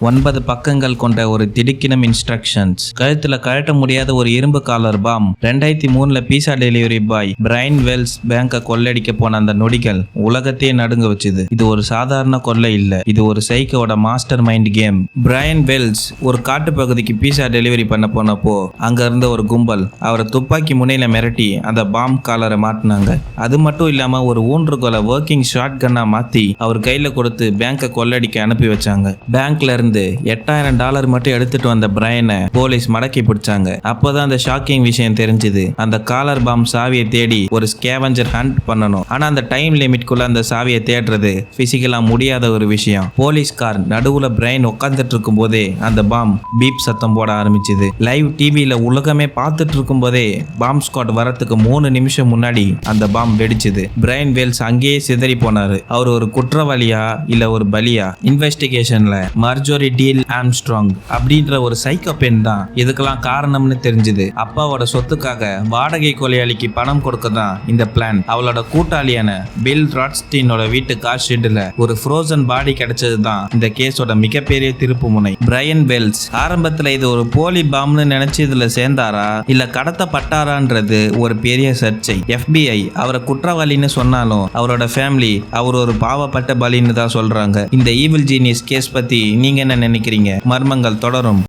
9 பக்கங்கள் கொண்ட ஒரு திடுக்கிடும் இன்ஸ்ட்ரக்ஷன்ஸ். கழுத்துல கழட்ட முடியாத ஒரு இரும்பு collar bomb. 2003 pizza delivery boy Brian Wells பேங்கை கொள்ளடிக்க போன அந்த நொடிகள் உலகத்தையே நடுங்க வச்சுது. இது ஒரு சாதாரண கொள்ளை இல்ல, இது ஒரு சைக்கோட mastermind game. Brian Wells ஒரு காட்டு பகுதிக்கு பீஸா டெலிவரி பண்ண போனப்போ அங்க இருந்த ஒரு கும்பல் அவரை துப்பாக்கி முனையில மிரட்டி அந்த பாம் காலரை மாட்டினாங்க. அது மட்டும் இல்லாம ஒரு ஊன்றுகோலை ஒர்க்கிங் ஷாட் கன்னா மாத்தி அவர் கையில கொடுத்து பேங்கை கொள்ளடிக்க அனுப்பி வச்சாங்க. பேங்க்ல இருந்து $8000 மட்டும் எடுத்துட்டு வந்த பிரையனை போலீஸ் மடக்கி பிடிச்சாங்க. அப்போதான் அந்த ஷாக்கிங் விஷயம் தெரிஞ்சது. அந்த காலர் பாம் சாவியை தேடி ஒரு ஸ்கேவஞ்சர் ஹண்ட் பண்ணணும். ஆனா அந்த டைம் லிமிட்குள்ள அந்த சாவியை தேடுறது பிசிக்கலா முடியாத ஒரு விஷயம். போலீஸ் கார் நடுவுல பிரையன் உட்கார்ந்துட்டு இருக்கும் போதே அந்த பாம் பீப் சத்தம் போட ஆரம்பிச்சது. லைவ் டிவியில உலகமே பார்த்துட்டு இருக்கும் போதே பாம் ஸ்குவாட் வரத்துக்கு 3 நிமிஷம் முன்னாடி அந்த பாம் வெடிச்சது. பிரையன் வெல்ஸ் அங்கேயே சிதறி போனாரு. அவர் ஒரு குற்றவாளியா இல்ல ஒரு பலியா? இன்வெஸ்டிகேஷன்ல மார்ஜோரி டீல் ஆம்ஸ்ட்ராங் அப்படின்ற ஒரு சைக்கோ பெண் தான் இதுக்கெல்லாம் காரணம்னு தெரிஞ்சது. அப்பாவோட சொத்துக்காக வாடகை கொலையாளிக்கு பணம் கொடுக்க தான் இந்த பிளான். அவளோட கூட்டாளியான பில் ராட்ஸ்டீனோட வீட்டு கார் ஷெட்ல ஒரு ஃப்ரோசன் பாடி கிடைச்சது தான் இந்த கேஸோட மிகப்பெரிய திருப்பு முனை. பிரையன் வெல்ஸ் ஆரம்பத்துல இது ஒரு போலி பாம்னு நினைச்சு இதுல சேர்ந்தாரா இல்ல கடத்தப்பட்டாரான்றது ஒரு பெரிய சர்ச்சை. FBI அவரை குற்றவாளின்னு சொன்னாலும் அவரோட ஃபேமிலி அவர் ஒரு பாவப்பட்ட பலின்னு தான் சொல்றாங்க. இந்த ஈவில் ஜீனியஸ் கேஸ் பத்தி நீங்க என்ன நினைக்கிறீங்க? மர்மங்கள் தொடரும்.